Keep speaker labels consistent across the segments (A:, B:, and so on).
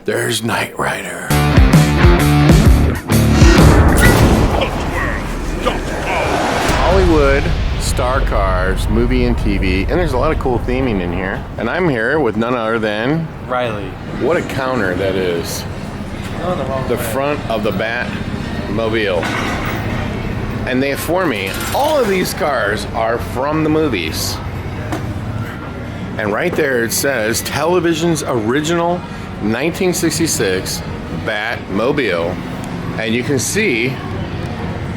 A: There's Knight Rider. Hollywood star cars, movie and TV, and there's a lot of cool theming in here. And I'm here with none other than
B: Riley.
A: What a counter that is. The front of the Batmobile. And they inform me all of these cars are from the movies. And right there it says television's original 1966 Batmobile. And you can see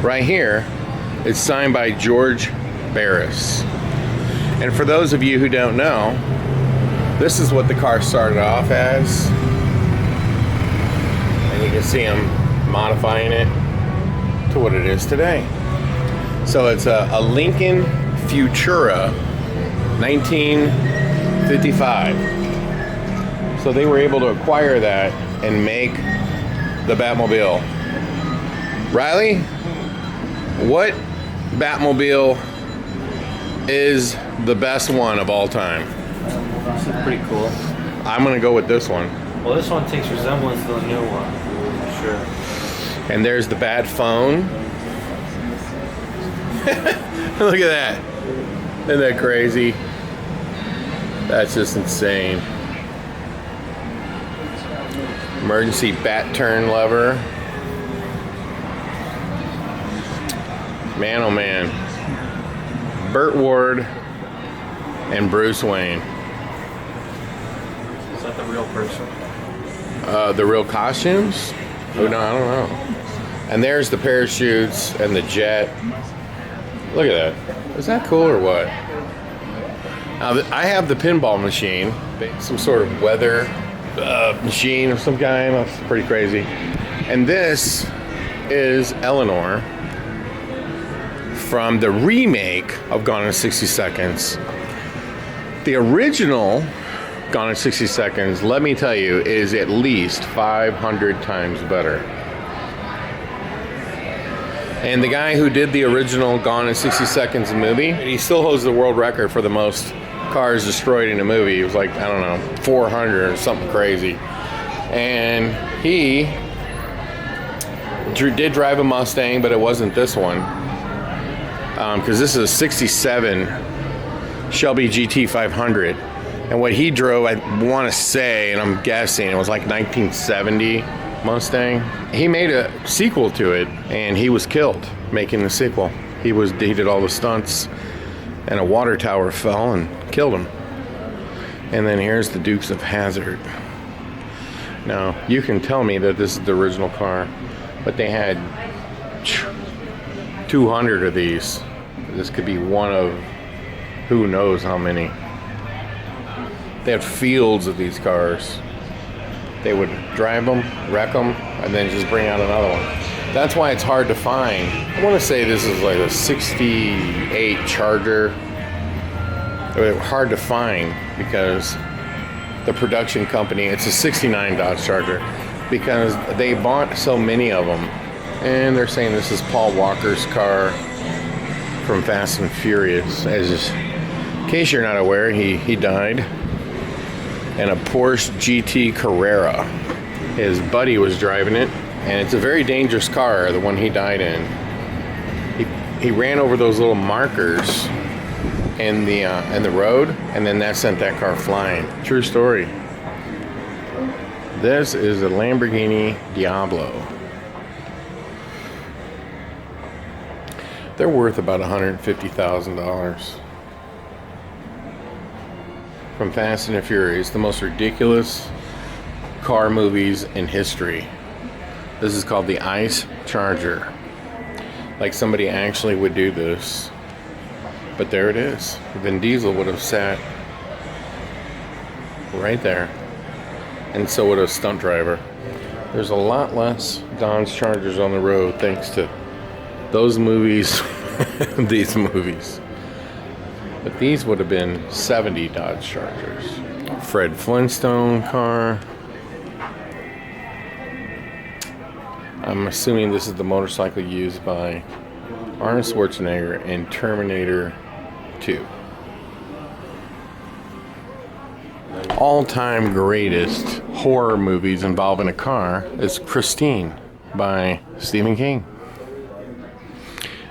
A: right here it's signed by George Barris. And for those of you who don't know, this is what the car started off as. And you can see him modifying it to what it is today. So it's a Lincoln Futura 1955. So they were able to acquire that and make the Batmobile. Riley, what Batmobile is the best one of all time?
B: This is pretty cool.
A: I'm gonna go with this one.
B: Well, this one takes resemblance to the new one, for sure.
A: And there's the Bat phone. Look at that. Isn't that crazy? That's just insane. Emergency bat turn lever. Man, oh man. Burt Ward and Bruce Wayne.
B: Is that the real person?
A: The real costumes? Oh no, I don't know. And there's the parachutes and the jet. Look at that. Is that cool or what? Now, I have the pinball machine, some sort of weather machine of some kind. That's pretty crazy. And this is Eleanor from the remake of Gone in 60 Seconds. The original Gone in 60 Seconds, let me tell you, is at least 500 times better. And the guy who did the original Gone in 60 Seconds movie, he still holds the world record for the most cars destroyed in a movie. It was like, I don't know, 400 or something crazy. And he did drive a Mustang, but it wasn't this one. Because this is a 67 Shelby GT 500. And what he drove, I want to say, and I'm guessing, it was like 1970 Mustang. He made a sequel to it, and he was killed making the sequel. He did all the stunts, and a water tower fell and killed him. And then here's the Dukes of Hazzard. Now, you can tell me that this is the original car, but they had 200 of these. This could be one of who knows how many. They had fields of these cars. They would drive them, wreck them, and then just bring out another one. That's why it's hard to find. I want to say this is like a 68 Charger. It's hard to find because the production company, it's a 69 Dodge Charger, because they bought so many of them. And they're saying this is Paul Walker's car from Fast and Furious. In case you're not aware, he died in a Porsche GT Carrera. His buddy was driving it, and it's a very dangerous car, the one he died in. He ran over those little markers in the road, and then that sent that car flying. True story. This is a Lamborghini Diablo. They're worth about $150,000. From Fast and the Furious, the most ridiculous car movies in history. This is called the Ice Charger. Like somebody actually would do this. But there it is. Vin Diesel would have sat right there. And so would a stunt driver. There's a lot less Dodge Chargers on the road thanks to those movies, these movies. But these would have been 70 Dodge Chargers. Fred Flintstone car. I'm assuming this is the motorcycle used by Arnold Schwarzenegger in Terminator 2. all-time greatest horror movies involving a car is Christine by Stephen King.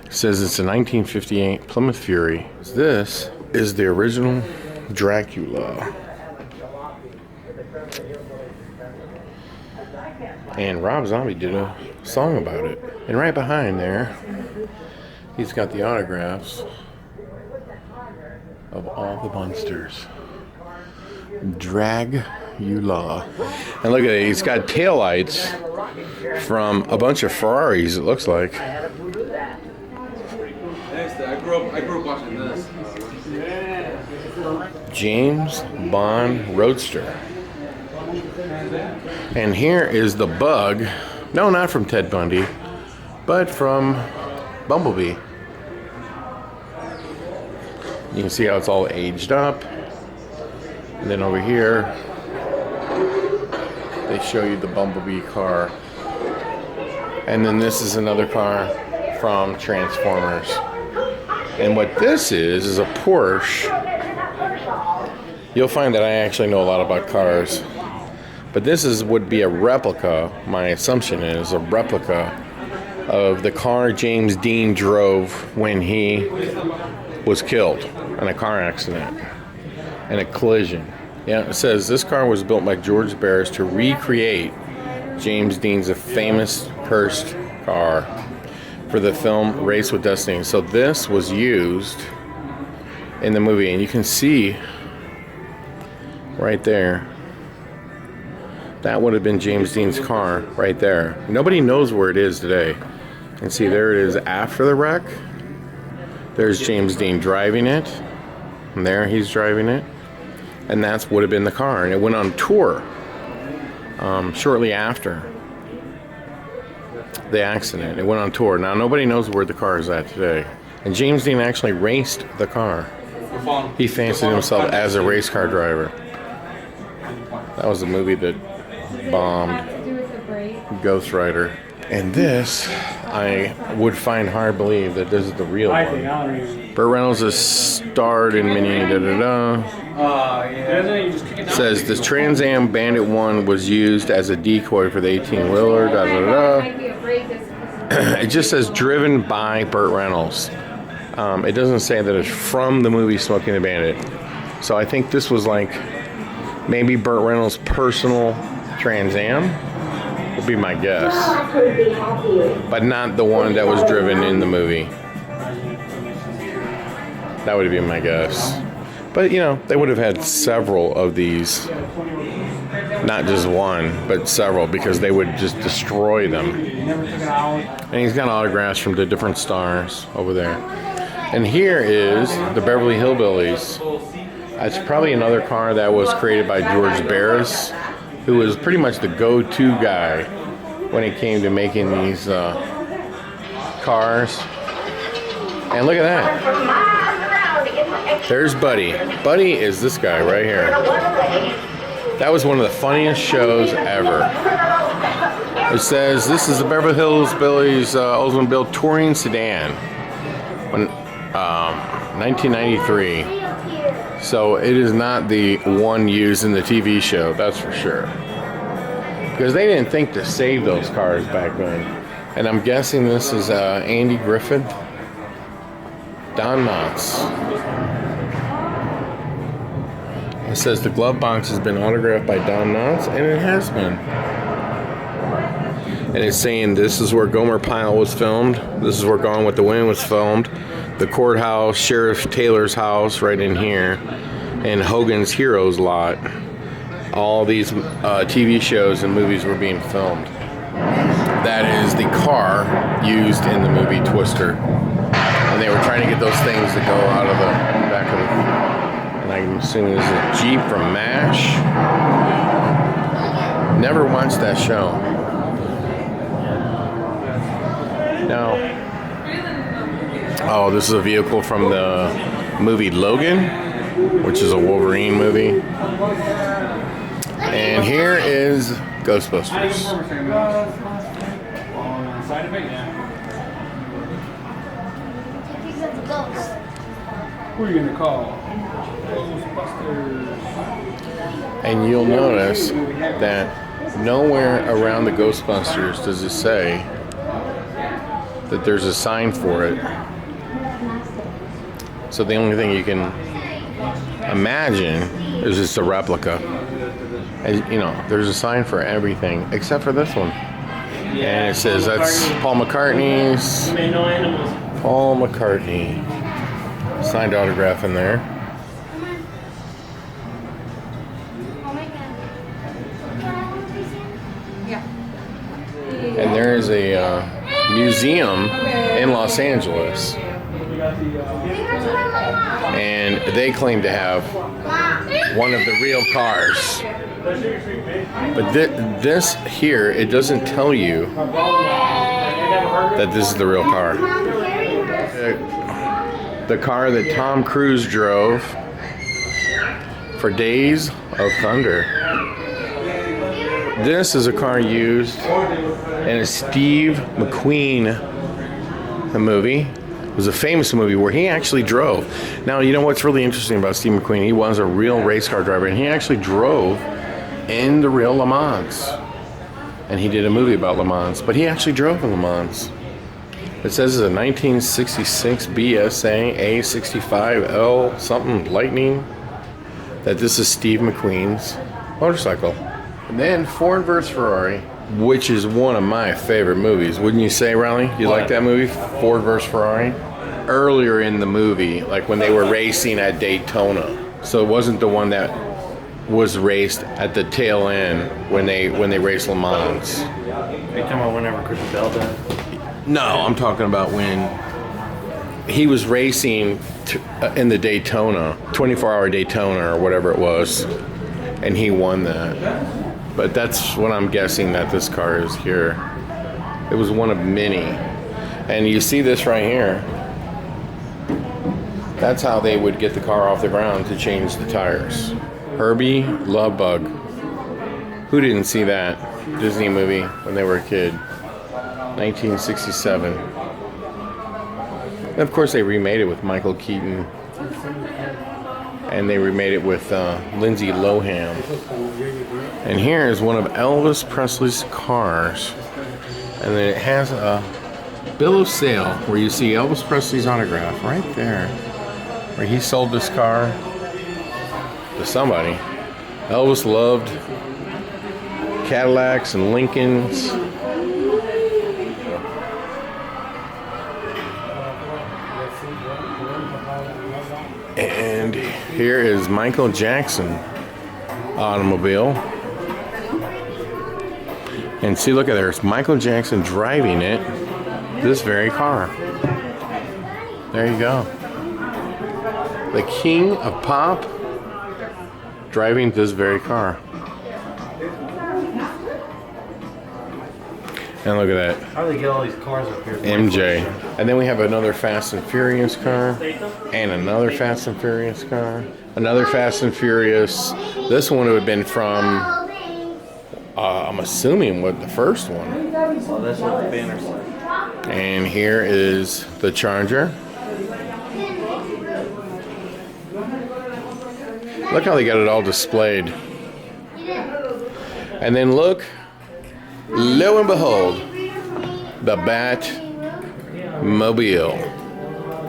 A: It says it's a 1958 Plymouth Fury. This is the original Dracula. And Rob Zombie did a song about it. And right behind there, he's got the autographs of all the monsters. Dragula. And look at it, he's got taillights from a bunch of Ferraris, it looks like.
C: I grew up watching this.
A: James Bond Roadster. And here is the Bug. No, not from Ted Bundy, but from Bumblebee. You can see how it's all aged up. And then over here, they show you the Bumblebee car. And then this is another car from Transformers. And what this is a Porsche. You'll find that I actually know a lot about cars. But this would be a replica, my assumption is, a replica of the car James Dean drove when he was killed in a car accident, in a collision. Yeah, it says this car was built by George Barris to recreate James Dean's famous cursed car for the film Race with Destiny. So this was used in the movie, and you can see right there, that would have been James Dean's car right there. Nobody knows where it is today. And see, there it is after the wreck. There's James Dean driving it. And there he's driving it. And that would have been the car. And it went on tour shortly after the accident. It went on tour. Now, nobody knows where the car is at today. And James Dean actually raced the car. He fancied himself as a race car driver. That was a movie that bombed, Ghost Rider. And this, I would find hard to believe that this is the real one. Burt Reynolds has starred in many says the Trans Am Bandit 1 was used as a decoy for the 18-wheeler, It just says driven by Burt Reynolds. It doesn't say that it's from the movie Smokey and the Bandit. So I think this was like maybe Burt Reynolds' personal Trans Am would be my guess, but not the one that was driven in the movie. That would be my guess. But you know, they would have had several of these, not just one, but several, because they would just destroy them. And he's got autographs from the different stars over there. And here is the Beverly Hillbillies. It's probably another car that was created by George Barris, who was pretty much the go-to guy when it came to making these cars. And look at that. There's Buddy. Buddy is this guy right here. That was one of the funniest shows ever. It says this is the Beverly Hillbillies Oldsmobile touring sedan, when 1993. So it is not the one used in the TV show, that's for sure. Because they didn't think to save those cars back then. And I'm guessing this is Andy Griffith, Don Knotts. It says the glove box has been autographed by Don Knotts, and it has been. And it's saying this is where Gomer Pyle was filmed. This is where Gone with the Wind was filmed. The courthouse, Sheriff Taylor's house right in here, and Hogan's Heroes lot. All these TV shows and movies were being filmed. That is the car used in the movie Twister. And they were trying to get those things that go out of the back of the... And I'm assuming this is a Jeep from MASH. Never watched that show. No. Oh, this is a vehicle from the movie Logan, which is a Wolverine movie. And here is Ghostbusters.
D: Who are you gonna call? Ghostbusters.
A: And you'll notice that nowhere around the Ghostbusters does it say that there's a sign for it. So the only thing you can imagine is just a replica. As, you know, there's a sign for everything except for this one. And it says that's Paul McCartney's. Paul McCartney. Signed autograph in there. And there is a museum in Los Angeles. And they claim to have one of the real cars. But this here, it doesn't tell you that this is the real car. The car that Tom Cruise drove for Days of Thunder. This is a car used in a Steve McQueen movie. It was a famous movie where he actually drove. Now, you know what's really interesting about Steve McQueen? He was a real race car driver, and he actually drove in the real Le Mans. And he did a movie about Le Mans, but he actually drove in Le Mans. It says it's a 1966 BSA A65L something Lightning. That this is Steve McQueen's motorcycle. And then Ford vs. Ferrari, which is one of my favorite movies. Wouldn't you say, Riley? You like that movie, Ford vs. Ferrari? Earlier in the movie, like when they were racing at Daytona. So it wasn't the one that was raced at the tail end when they raced Le Mans.
B: Are you talking about whenever Chris Bell died?
A: No, I'm talking about when he was racing in the Daytona, 24-hour Daytona or whatever it was, and he won that. But that's what I'm guessing that this car is here. It was one of many. And you see this right here. That's how they would get the car off the ground to change the tires. Herbie Lovebug. Who didn't see that Disney movie when they were a kid? 1967. And of course they remade it with Michael Keaton. And they remade it with Lindsay Lohan. And here is one of Elvis Presley's cars. And then it has a bill of sale where you see Elvis Presley's autograph right there. Where he sold this car to somebody. Elvis loved Cadillacs and Lincolns. And here is Michael Jackson automobile. And see, look at there. It's Michael Jackson driving it. This very car. There you go. The king of pop driving this very car. And look at that.
B: How do they get all these cars up here?
A: MJ. And then we have another Fast and Furious car. And another Fast and Furious car. Another Fast and Furious. This one would have been from, I'm assuming, what, the first one.
B: Oh, that's what the banner said.
A: And here is the Charger. Look how they got it all displayed. And then look, lo and behold, the Batmobile.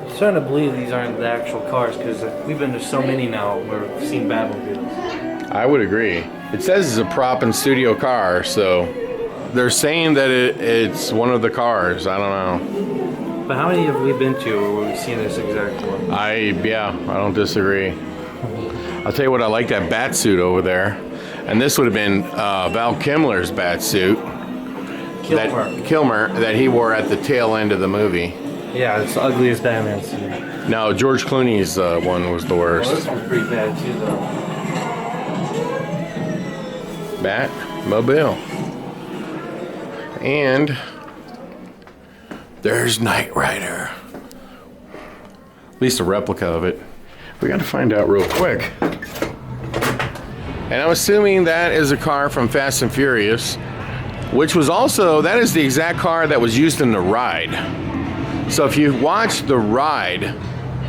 B: I'm starting to believe these aren't the actual cars because we've been to so many now where we've seen Batmobiles.
A: I would agree. It says it's a prop and studio car, so they're saying that it's one of the cars. I don't know.
B: But how many have we been to where we've seen this exact one?
A: I don't disagree. I'll tell you what, I like that bat suit over there. And this would have been Val Kilmer's bat suit. Kilmer that he wore at the tail end of the movie.
B: Yeah, it's the ugliest Batman suit.
A: No, George Clooney's one was the worst.
B: Well, this one's pretty bad too, though.
A: Batmobile. And there's Knight Rider. At least a replica of it. We got to find out real quick. And I'm assuming that is a car from Fast and Furious, which was also, that is the exact car that was used in the ride. So if you watch the ride,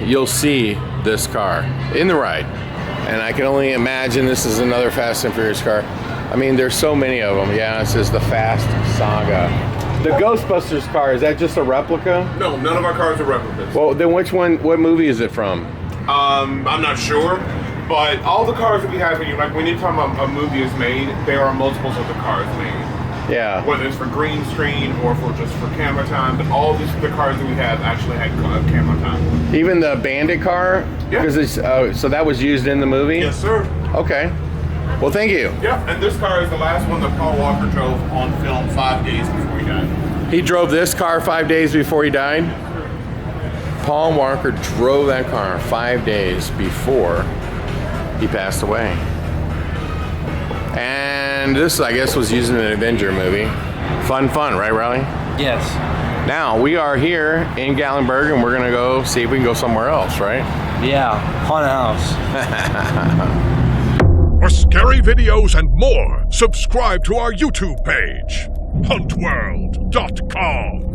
A: you'll see this car in the ride. And I can only imagine this is another Fast and Furious car. I mean, there's so many of them. Yeah, this is the Fast Saga. The Ghostbusters car, is that just a replica?
D: No, none of our cars are replicas.
A: Well, then which one, what movie is it from?
D: I'm not sure, but all the cars that we have here, like when you talk about a movie is made, there are multiples of the cars made.
A: Yeah.
D: Whether it's for green screen or for just for camera time, but all the cars that we have actually had camera time.
A: Even the Bandit car?
D: Yeah.
A: Because it's, so that was used in the movie?
D: Yes, sir.
A: Okay. Well, thank you.
D: Yeah, and this car is the last one that Paul Walker drove on film 5 days before he died.
A: He drove this car 5 days before he died? Paul Walker drove that car 5 days before he passed away. And this, I guess, was used in an Avenger movie. Fun, right, Riley?
B: Yes.
A: Now, we are here in Gatlinburg, and we're going to go see if we can go somewhere else, right?
B: Yeah, haunted house.
E: For scary videos and more, subscribe to our YouTube page, huntworld.com.